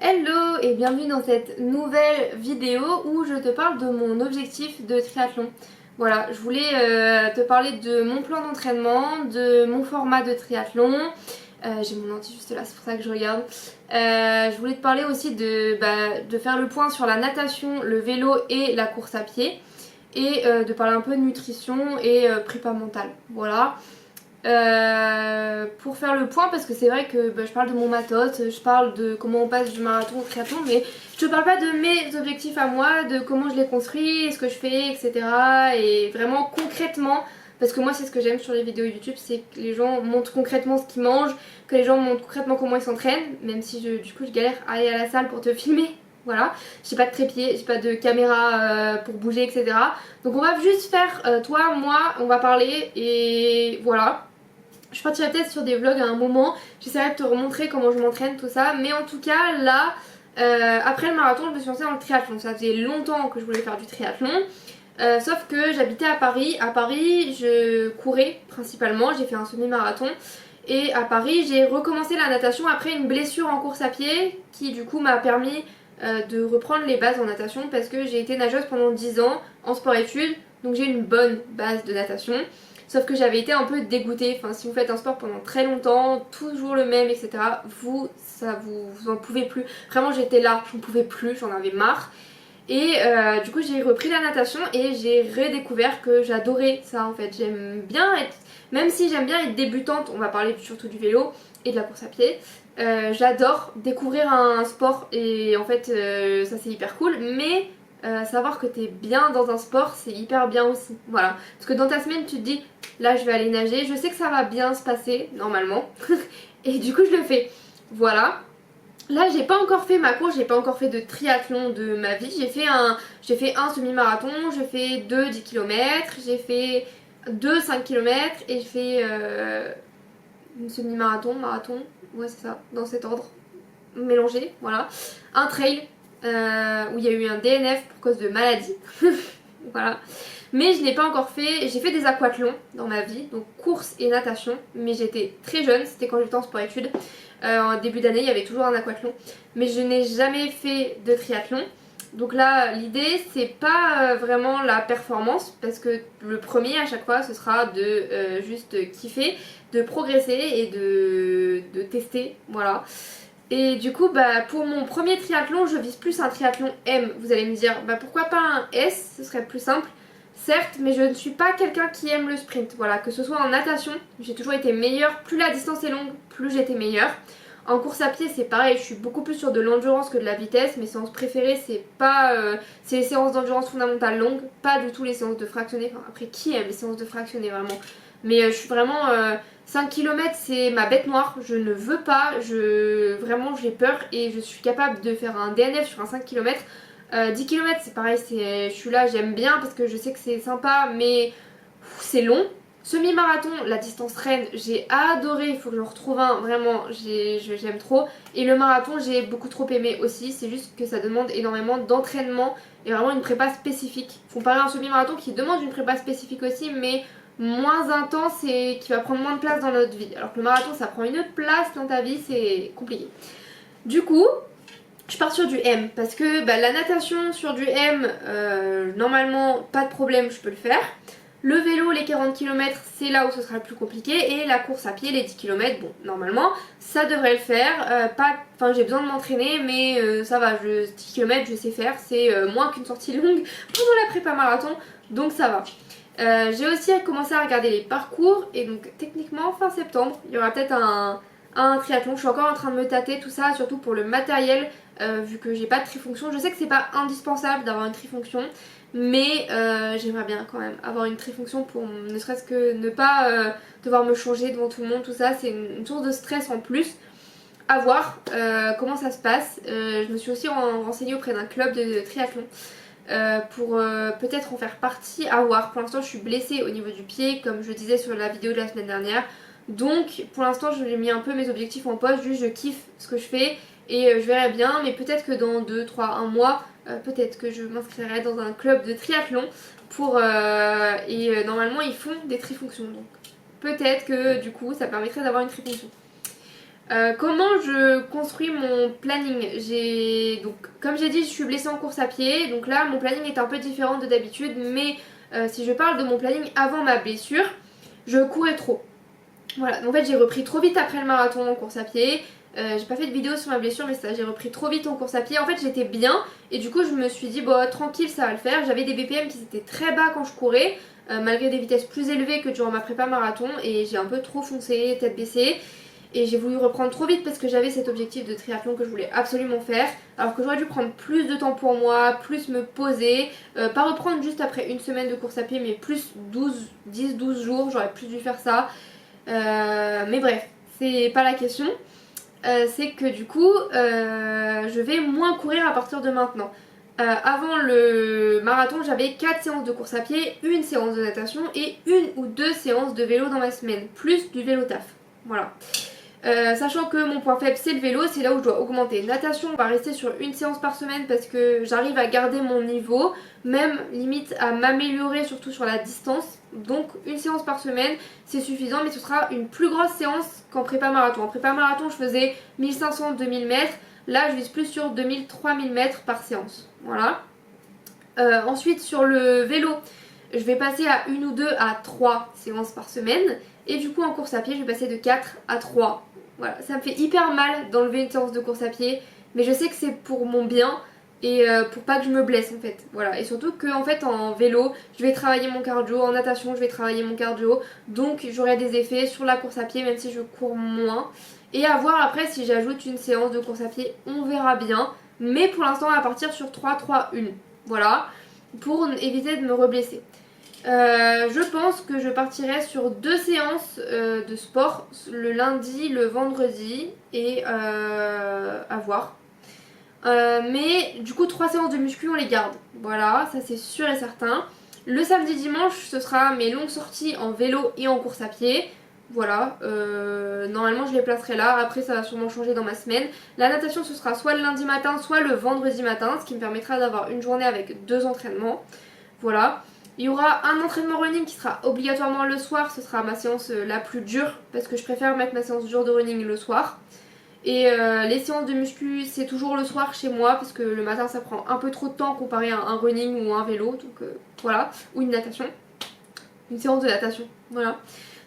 Hello et bienvenue dans cette nouvelle vidéo où je te parle de mon objectif de triathlon. Voilà, je voulais te parler de mon plan d'entraînement, de mon format de triathlon. J'ai mon ordi juste là, c'est pour ça que je regarde. Je voulais te parler aussi de faire le point sur la natation, le vélo et la course à pied. Et de parler un peu de nutrition et prépa mentale. Voilà. Pour faire le point, parce que c'est vrai que je parle de mon matos, je parle de comment on passe du marathon au triathlon, mais je te parle pas de mes objectifs à moi, de comment je les construis, ce que je fais, etc. Et vraiment concrètement, parce que moi c'est ce que j'aime sur les vidéos YouTube, c'est que les gens montrent concrètement ce qu'ils mangent, que les gens montrent concrètement comment ils s'entraînent, même si du coup je galère à aller à la salle pour te filmer. Voilà, j'ai pas de trépied, j'ai pas de caméra pour bouger, etc. Donc on va juste faire, toi, moi, on va parler et voilà. Je partirai peut-être sur des vlogs à un moment, j'essaierai de te remontrer comment je m'entraîne, tout ça. Mais en tout cas, là, après le marathon, je me suis lancée dans le triathlon. Ça faisait longtemps que je voulais faire du triathlon. Sauf que j'habitais à Paris. À Paris, je courais principalement, j'ai fait un semi-marathon. Et à Paris, j'ai recommencé la natation après une blessure en course à pied qui du coup m'a permis de reprendre les bases en natation parce que j'ai été nageuse pendant 10 ans en sport-études. Donc j'ai une bonne base de natation. Sauf que j'avais été un peu dégoûtée. Enfin, si vous faites un sport pendant très longtemps, toujours le même, etc., vous en pouvez plus. Vraiment, j'étais là, j'en pouvais plus, j'en avais marre. Et du coup, j'ai repris la natation et j'ai redécouvert que j'adorais ça en fait. J'aime bien être, même si j'aime bien être débutante, on va parler surtout du vélo et de la course à pied. J'adore découvrir un sport et en fait, ça c'est hyper cool. Mais savoir que t'es bien dans un sport, c'est hyper bien aussi. Voilà. Parce que dans ta semaine, tu te dis, là je vais aller nager, je sais que ça va bien se passer, normalement. Et du coup, je le fais. Voilà. Là, j'ai pas encore fait ma course, j'ai pas encore fait de triathlon de ma vie. J'ai fait un semi-marathon, j'ai fait 2 10 km, j'ai fait 2 5 km et j'ai fait une semi-marathon, marathon, ouais c'est ça, dans cet ordre, mélangé, voilà. Un trail où il y a eu un DNF pour cause de maladie. Voilà. Mais je n'ai pas encore fait, j'ai fait des aquathlons dans ma vie, donc course et natation, mais j'étais très jeune, c'était quand j'étais en sport-études. En début d'année, il y avait toujours un aquathlon, mais je n'ai jamais fait de triathlon. Donc là, l'idée, c'est pas vraiment la performance, parce que le premier à chaque fois, ce sera de juste kiffer, de progresser et de tester, voilà. Et du coup, pour mon premier triathlon, je vise plus un triathlon M. Vous allez me dire, pourquoi pas un S, ce serait plus simple. Certes, mais je ne suis pas quelqu'un qui aime le sprint. Voilà, que ce soit en natation, j'ai toujours été meilleure. Plus la distance est longue, plus j'étais meilleure. En course à pied, c'est pareil, je suis beaucoup plus sur de l'endurance que de la vitesse. Mes séances préférées, c'est pas. C'est les séances d'endurance fondamentale longues, pas du tout les séances de fractionné. Enfin, après, qui aime les séances de fractionné vraiment? Mais je suis vraiment. 5 km, c'est ma bête noire. Je ne veux pas. Vraiment, j'ai peur et je suis capable de faire un DNF sur un 5 km. 10 km, c'est pareil, je suis là, j'aime bien parce que je sais que c'est sympa, mais c'est long. Semi-marathon, la distance reine, j'ai adoré, il faut que je retrouve un, vraiment, j'aime trop. Et le marathon, j'ai beaucoup trop aimé aussi, c'est juste que ça demande énormément d'entraînement et vraiment une prépa spécifique. Comparé à un semi-marathon qui demande une prépa spécifique aussi, mais moins intense et qui va prendre moins de place dans notre vie. Alors que le marathon, ça prend une autre place dans ta vie, c'est compliqué. Du coup, je pars sur du M parce que la natation sur du M, normalement, pas de problème, je peux le faire. Le vélo, les 40 km, c'est là où ce sera le plus compliqué. Et la course à pied, les 10 km, bon, normalement, ça devrait le faire. Enfin, j'ai besoin de m'entraîner, mais ça va, 10 km, je sais faire. C'est moins qu'une sortie longue pendant la prépa marathon, donc ça va. J'ai aussi commencé à regarder les parcours et donc techniquement fin septembre il y aura peut-être un triathlon. Je suis encore en train de me tâter tout ça, surtout pour le matériel vu que j'ai pas de trifonction. Je sais que c'est pas indispensable d'avoir une trifonction, mais j'aimerais bien quand même avoir une trifonction pour ne serait-ce que ne pas devoir me changer devant tout le monde. Tout ça c'est une source de stress en plus. À voir comment ça se passe. Je me suis aussi renseignée auprès d'un club de triathlon pour peut-être en faire partie, à voir. Pour l'instant je suis blessée au niveau du pied comme je disais sur la vidéo de la semaine dernière, donc pour l'instant j'ai mis un peu mes objectifs en pause, juste je kiffe ce que je fais et je verrai bien, mais peut-être que dans 2, 3, 1 mois peut-être que je m'inscrirai dans un club de triathlon pour normalement ils font des trifonctions, donc peut-être que du coup ça permettrait d'avoir une trifonction. Comment je construis mon planning? Donc, comme j'ai dit, je suis blessée en course à pied, donc là mon planning est un peu différent de d'habitude, mais si je parle de mon planning avant ma blessure, je courais trop. Voilà, en fait j'ai repris trop vite après le marathon en course à pied. J'ai pas fait de vidéo sur ma blessure, mais ça, j'ai repris trop vite en course à pied. En fait, j'étais bien et du coup, je me suis dit, bon, tranquille, ça va le faire. J'avais des BPM qui étaient très bas quand je courais, malgré des vitesses plus élevées que durant ma prépa marathon, et j'ai un peu trop foncé, tête baissée. Et j'ai voulu reprendre trop vite parce que j'avais cet objectif de triathlon que je voulais absolument faire. Alors que j'aurais dû prendre plus de temps pour moi, plus me poser. Pas reprendre juste après une semaine de course à pied, mais plus 10-12 jours, j'aurais plus dû faire ça. Mais bref, c'est pas la question. C'est que du coup, je vais moins courir à partir de maintenant. Avant le marathon, j'avais 4 séances de course à pied, une séance de natation et une ou deux séances de vélo dans ma semaine, plus du vélo taf. Voilà. Sachant que mon point faible c'est le vélo, c'est là où je dois augmenter. Natation, on va rester sur une séance par semaine parce que j'arrive à garder mon niveau, même limite à m'améliorer surtout sur la distance. Donc une séance par semaine c'est suffisant, mais ce sera une plus grosse séance qu'en prépa marathon. En prépa marathon je faisais 1500-2000 mètres, là je vise plus sur 2000-3000 mètres par séance. Voilà. Ensuite sur le vélo, je vais passer à une ou deux à 3 séances par semaine. Et du coup en course à pied je vais passer de 4 à 3. Voilà, ça me fait hyper mal d'enlever une séance de course à pied, mais je sais que c'est pour mon bien et pour pas que je me blesse en fait. Voilà, et surtout que en fait en vélo, je vais travailler mon cardio, en natation, je vais travailler mon cardio, donc j'aurai des effets sur la course à pied même si je cours moins. Et à voir après si j'ajoute une séance de course à pied, on verra bien. Mais pour l'instant, on va partir sur 3-3-1. Voilà, pour éviter de me reblesser. Je pense que je partirai sur 2 séances de sport, le lundi, le vendredi, et à voir. Mais du coup 3 séances de muscu on les garde, voilà, ça c'est sûr et certain. Le samedi dimanche ce sera mes longues sorties en vélo et en course à pied. Voilà, normalement je les placerai là, après ça va sûrement changer dans ma semaine. La natation ce sera soit le lundi matin soit le vendredi matin, ce qui me permettra d'avoir une journée avec 2 entraînements. Voilà. Il y aura un entraînement running qui sera obligatoirement le soir, ce sera ma séance la plus dure parce que je préfère mettre ma séance dure de running le soir. Et les séances de muscu c'est toujours le soir chez moi parce que le matin ça prend un peu trop de temps comparé à un running ou un vélo, donc voilà, ou une natation, une séance de natation, voilà.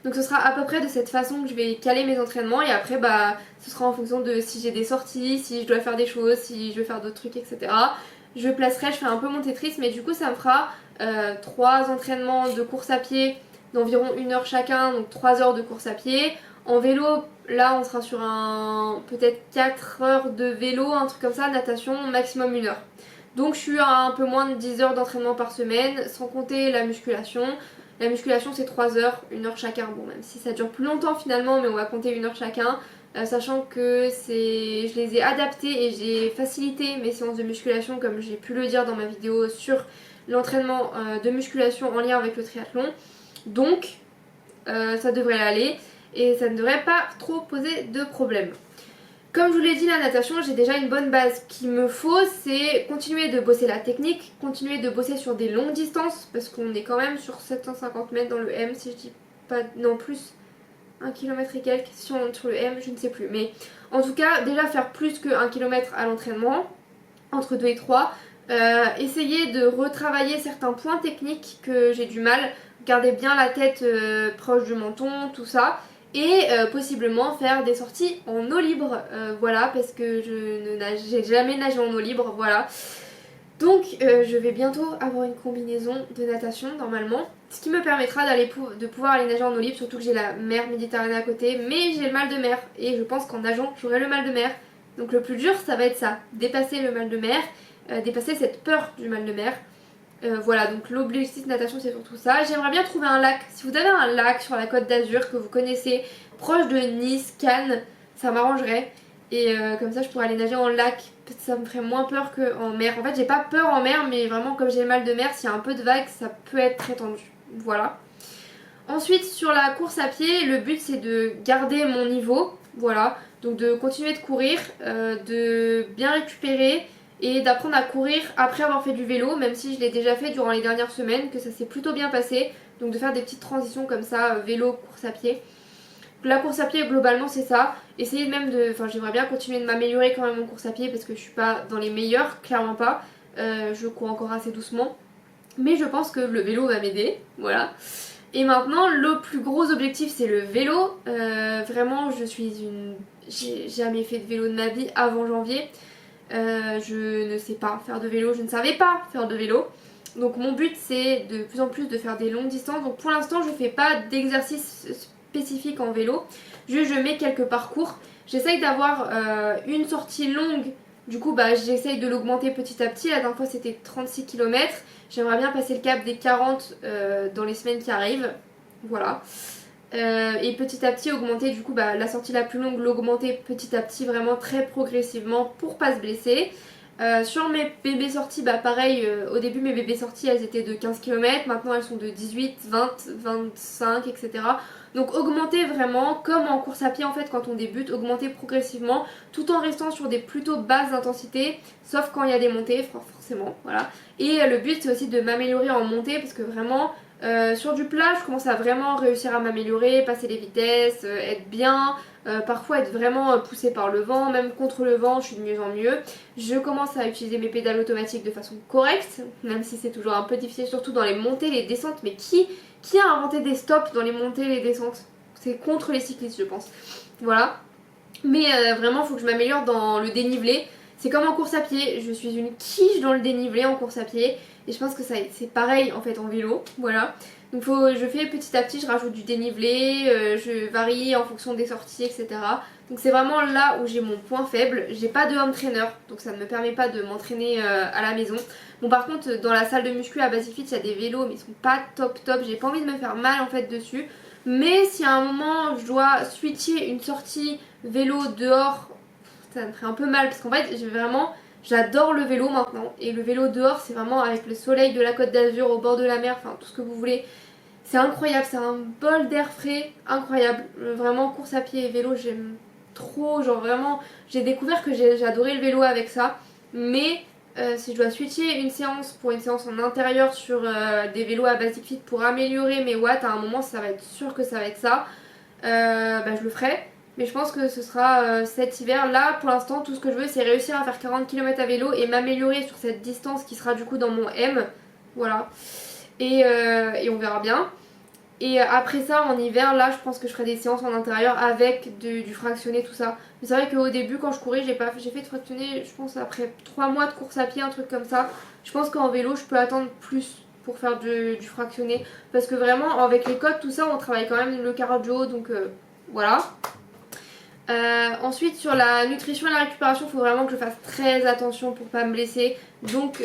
Donc ce sera à peu près de cette façon que je vais caler mes entraînements et après bah ce sera en fonction de si j'ai des sorties, si je dois faire des choses, si je veux faire d'autres trucs, etc. Je placerai, je fais un peu mon Tetris, mais du coup ça me fera 3 entraînements de course à pied d'environ 1 heure chacun, donc 3 heures de course à pied. En vélo, là on sera sur un peut-être 4 heures de vélo, un truc comme ça, natation maximum 1 heure. Donc je suis à un peu moins de 10 heures d'entraînement par semaine, sans compter la musculation. La musculation c'est 3 heures, 1 heure chacun, bon même si ça dure plus longtemps finalement, mais on va compter 1 heure chacun. Sachant que je les ai adaptés et j'ai facilité mes séances de musculation comme j'ai pu le dire dans ma vidéo sur l'entraînement de musculation en lien avec le triathlon. Donc ça devrait aller et ça ne devrait pas trop poser de problème. Comme je vous l'ai dit, la natation, j'ai déjà une bonne base. Ce qu'il me faut, c'est continuer de bosser la technique, continuer de bosser sur des longues distances, parce qu'on est quand même sur 750 mètres dans le M, si je dis pas... non, plus 1 km et quelques, si on est sur le M, je ne sais plus. Mais en tout cas, déjà faire plus que 1 km à l'entraînement, entre 2 et 3. Essayer de retravailler certains points techniques que j'ai du mal, garder bien la tête proche du menton, tout ça. Et possiblement faire des sorties en eau libre, voilà, parce que j'ai jamais nagé en eau libre, voilà. Donc je vais bientôt avoir une combinaison de natation normalement, ce qui me permettra de pouvoir aller nager en eau libre, surtout que j'ai la mer Méditerranée à côté, mais j'ai le mal de mer, et je pense qu'en nageant j'aurai le mal de mer. Donc le plus dur ça va être ça, dépasser le mal de mer, dépasser cette peur du mal de mer. Voilà, donc l'objectif natation c'est surtout ça. J'aimerais bien trouver un lac. Si vous avez un lac sur la côte d'Azur que vous connaissez, proche de Nice, Cannes, ça m'arrangerait. Et comme ça je pourrais aller nager en lac. Peut-être ça me ferait moins peur qu'en mer. En fait j'ai pas peur en mer, mais vraiment comme j'ai le mal de mer, s'il y a un peu de vagues ça peut être très tendu. Voilà. Ensuite sur la course à pied, le but c'est de garder mon niveau. Voilà, donc de continuer de courir, de bien récupérer et d'apprendre à courir après avoir fait du vélo, même si je l'ai déjà fait durant les dernières semaines, que ça s'est plutôt bien passé. Donc de faire des petites transitions comme ça, vélo, course à pied. la course à pied globalement c'est ça. Essayer même de... Enfin j'aimerais bien continuer de m'améliorer quand même en course à pied parce que je suis pas dans les meilleurs, clairement pas. Je cours encore assez doucement. Mais je pense que le vélo va m'aider, voilà. Et maintenant le plus gros objectif c'est le vélo. Vraiment j'ai jamais fait de vélo de ma vie avant janvier. Je ne sais pas faire de vélo, je ne savais pas faire de vélo. Donc mon but c'est de plus en plus de faire des longues distances. Donc pour l'instant je fais pas d'exercice spécifique en vélo. Je mets quelques parcours. J'essaye d'avoir une sortie longue. Du coup j'essaye de l'augmenter petit à petit. La dernière fois c'était 36 km. J'aimerais bien passer le cap des 40 dans les semaines qui arrivent. Voilà. Et petit à petit augmenter du coup la sortie la plus longue, l'augmenter petit à petit vraiment très progressivement pour pas se blesser. Sur mes bébés sorties, pareil, au début mes bébés sorties elles étaient de 15 km, maintenant elles sont de 18, 20, 25, etc. Donc augmenter vraiment, comme en course à pied en fait quand on débute, augmenter progressivement tout en restant sur des plutôt basses intensités, sauf quand il y a des montées, forcément, voilà. Et le but c'est aussi de m'améliorer en montée parce que vraiment sur du plat je commence à vraiment réussir à m'améliorer, passer les vitesses, être bien, parfois être vraiment poussée par le vent, même contre le vent je suis de mieux en mieux. Je commence à utiliser mes pédales automatiques de façon correcte, même si c'est toujours un peu difficile, surtout dans les montées, les descentes. Mais qui a inventé des stops dans les montées, les descentes? C'est contre les cyclistes je pense. Voilà. Mais vraiment il faut que je m'améliore dans le dénivelé. C'est comme en course à pied, je suis une quiche dans le dénivelé en course à pied. Et je pense que c'est pareil en fait en vélo, voilà. Donc je fais petit à petit, je rajoute du dénivelé, je varie en fonction des sorties, etc. Donc c'est vraiment là où j'ai mon point faible. J'ai pas de home trainer, donc ça ne me permet pas de m'entraîner à la maison. Bon par contre dans la salle de muscu à Basic Fit il y a des vélos mais ils sont pas top, j'ai pas envie de me faire mal en fait dessus. Mais si à un moment je dois switcher une sortie vélo dehors, ça me ferait un peu mal parce qu'en fait j'adore le vélo maintenant. Et le vélo dehors c'est vraiment avec le soleil de la Côte d'Azur au bord de la mer, enfin tout ce que vous voulez. C'est incroyable, c'est un bol d'air frais incroyable. Vraiment course à pied et vélo j'aime trop, genre vraiment j'ai découvert que j'adorais le vélo avec ça. Mais si je dois switcher une séance pour une séance en intérieur sur des vélos à Basic Fit pour améliorer mes watts, à un moment ça va être sûr que ça va être ça. Je le ferai. Mais je pense que ce sera cet hiver. Là, pour l'instant, tout ce que je veux, c'est réussir à faire 40 km à vélo et m'améliorer sur cette distance qui sera du coup dans mon M. Voilà. Et on verra bien. Et après ça, en hiver, là, je pense que je ferai des séances en intérieur avec du fractionné, tout ça. Mais c'est vrai qu'au début, quand je courais, j'ai fait de fractionné, je pense, après 3 mois de course à pied, un truc comme ça. Je pense qu'en vélo, je peux attendre plus pour faire du fractionné. Parce que vraiment, avec les côtes, tout ça, on travaille quand même le cardio, donc voilà. Ensuite sur la nutrition et la récupération, il faut vraiment que je fasse très attention pour pas me blesser. Donc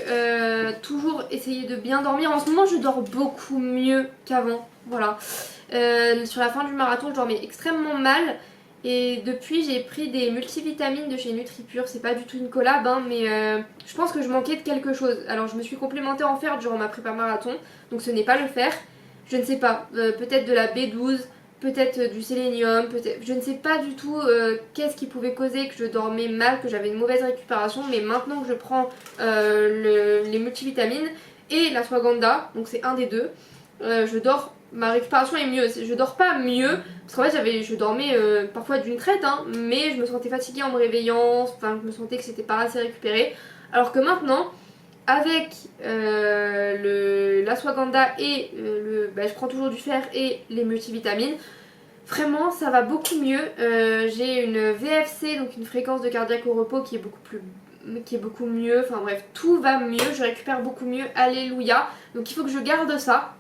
toujours essayer de bien dormir. En ce moment je dors beaucoup mieux qu'avant. Voilà. Sur la fin du marathon je dormais extrêmement mal. Et depuis j'ai pris des multivitamines de chez NutriPure. C'est pas du tout une collab hein, mais je pense que je manquais de quelque chose. Alors je me suis complémentée en fer durant ma prépa marathon. Donc ce n'est pas le fer. Je ne sais pas. Peut-être de la B12. Peut-être du sélénium, peut-être, je ne sais pas du tout qu'est-ce qui pouvait causer que je dormais mal, que j'avais une mauvaise récupération, mais maintenant que je prends les multivitamines et la Swaganda, donc c'est un des deux, ma récupération est mieux. Je dors pas mieux, parce qu'en fait je dormais parfois d'une traite, hein, mais je me sentais fatiguée en me réveillant, enfin je me sentais que c'était pas assez récupéré, alors que maintenant, avec l'ashwagandha et je prends toujours du fer et les multivitamines, vraiment ça va beaucoup mieux. J'ai une VFC, donc une fréquence de cardiaque au repos qui est beaucoup mieux, enfin bref tout va mieux, je récupère beaucoup mieux, alléluia. Donc il faut que je garde ça,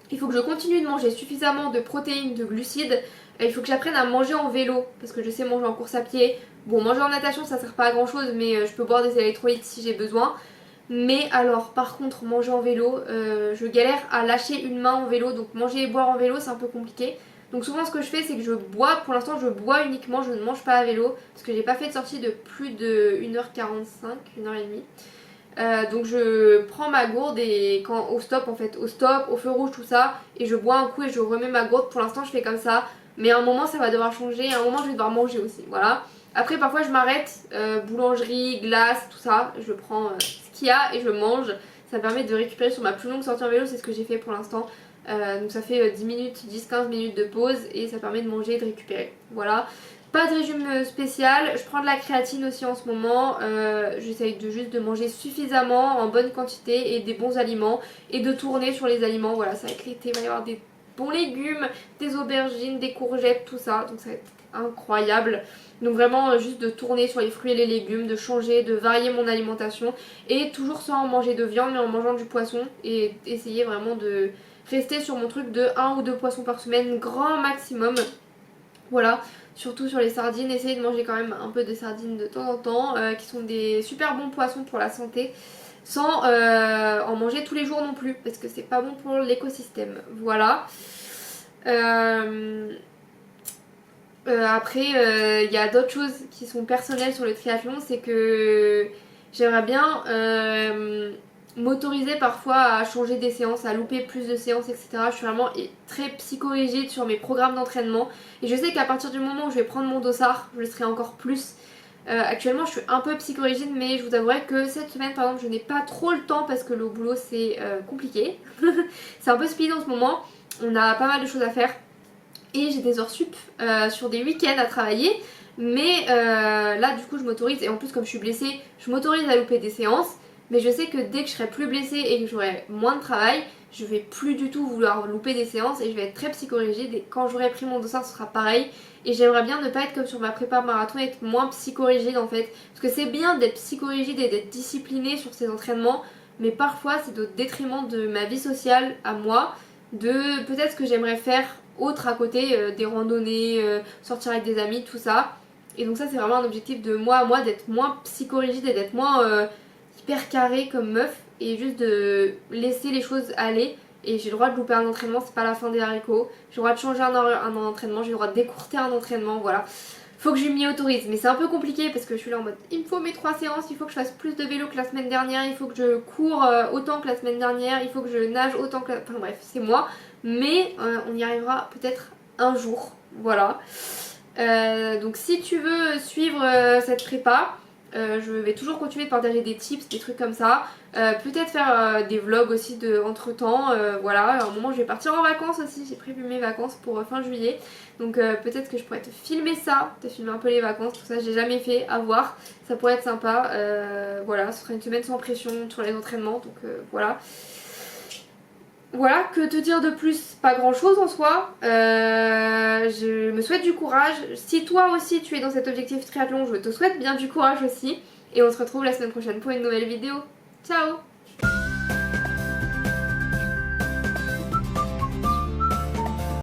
il faut que je continue de manger suffisamment de protéines, de glucides, il faut que j'apprenne à manger en vélo parce que je sais manger en course à pied. Bon, manger en natation ça sert pas à grand chose, mais je peux boire des électrolytes si j'ai besoin. Mais alors par contre manger en vélo, je galère à lâcher une main en vélo, donc manger et boire en vélo c'est un peu compliqué. Donc souvent ce que je fais c'est que je bois, pour l'instant je bois uniquement, je ne mange pas à vélo parce que j'ai pas fait de sortie de plus de 1h45, 1h30. Donc je prends ma gourde et au stop en fait, au stop, au feu rouge tout ça, et je bois un coup et je remets ma gourde. Pour l'instant je fais comme ça, mais à un moment ça va devoir changer, à un moment je vais devoir manger aussi, voilà. Après parfois je m'arrête, boulangerie, glace, tout ça, je prends ce qu'il y a et je mange. Ça me permet de récupérer sur ma plus longue sortie en vélo, c'est ce que j'ai fait pour l'instant. Donc ça fait 10 minutes, 10-15 minutes de pause et ça permet de manger et de récupérer. Voilà. Pas de régime spécial, je prends de la créatine aussi en ce moment, j'essaye juste de manger suffisamment, en bonne quantité et des bons aliments et de tourner sur les aliments. Voilà, ça va être l'été, il va y avoir des bons légumes, des aubergines, des courgettes, tout ça, donc ça va être incroyable. Donc vraiment juste de tourner sur les fruits et les légumes, de changer, de varier mon alimentation et toujours sans manger de viande mais en mangeant du poisson et essayer vraiment de rester sur mon truc de 1 ou 2 poissons par semaine, grand maximum. Voilà, surtout sur les sardines, essayez de manger quand même un peu de sardines de temps en temps, qui sont des super bons poissons pour la santé, sans en manger tous les jours non plus, parce que c'est pas bon pour l'écosystème. Voilà. Après, il y a d'autres choses qui sont personnelles sur le triathlon, c'est que j'aimerais bien m'autoriser parfois à changer des séances, à louper plus de séances, etc. Je suis vraiment très psychorigide sur mes programmes d'entraînement et je sais qu'à partir du moment où je vais prendre mon dossard, je le serai encore plus. Actuellement je suis un peu psychorigide mais je vous avouerai que cette semaine par exemple je n'ai pas trop le temps parce que le boulot c'est compliqué. C'est un peu speed en ce moment, on a pas mal de choses à faire et j'ai des heures sup sur des week-ends à travailler. Mais là du coup je m'autorise et en plus comme je suis blessée je m'autorise à louper des séances. Mais je sais que dès que je serai plus blessée et que j'aurai moins de travail, je vais plus du tout vouloir louper des séances et je vais être très psychorigide et quand j'aurai pris mon dossard ce sera pareil. Et j'aimerais bien ne pas être comme sur ma prépa marathon et être moins psychorigide en fait. Parce que c'est bien d'être psychorigide et d'être disciplinée sur ses entraînements, mais parfois c'est au détriment de ma vie sociale à moi, de peut-être ce que j'aimerais faire autre à côté, des randonnées, sortir avec des amis, tout ça. Et donc ça c'est vraiment un objectif de moi à moi, d'être moins psychorigide et d'être moins hyper carré comme meuf et juste de laisser les choses aller. Et j'ai le droit de louper un entraînement, c'est pas la fin des haricots. J'ai le droit de changer un entraînement, j'ai le droit d'écourter un entraînement, voilà. Faut que je m'y autorise, mais c'est un peu compliqué parce que je suis là en mode il me faut mes 3 séances, il faut que je fasse plus de vélo que la semaine dernière, il faut que je cours autant que la semaine dernière, il faut que je nage autant que la... Enfin bref, c'est moi, mais on y arrivera peut-être un jour, voilà. Donc si tu veux suivre cette prépa, je vais toujours continuer de partager des tips, des trucs comme ça. Peut-être faire des vlogs aussi de entre temps. Voilà, à un moment je vais partir en vacances aussi. J'ai prévu mes vacances pour fin juillet. Donc peut-être que je pourrais te filmer ça, te filmer un peu les vacances, tout ça. J'ai jamais fait, à voir. Ça pourrait être sympa. Voilà, ce sera une semaine sans pression sur les entraînements. Donc voilà. Voilà, que te dire de plus? Pas grand chose en soi. Je me souhaite du courage. Si toi aussi tu es dans cet objectif triathlon, je te souhaite bien du courage aussi. Et on se retrouve la semaine prochaine pour une nouvelle vidéo. Ciao!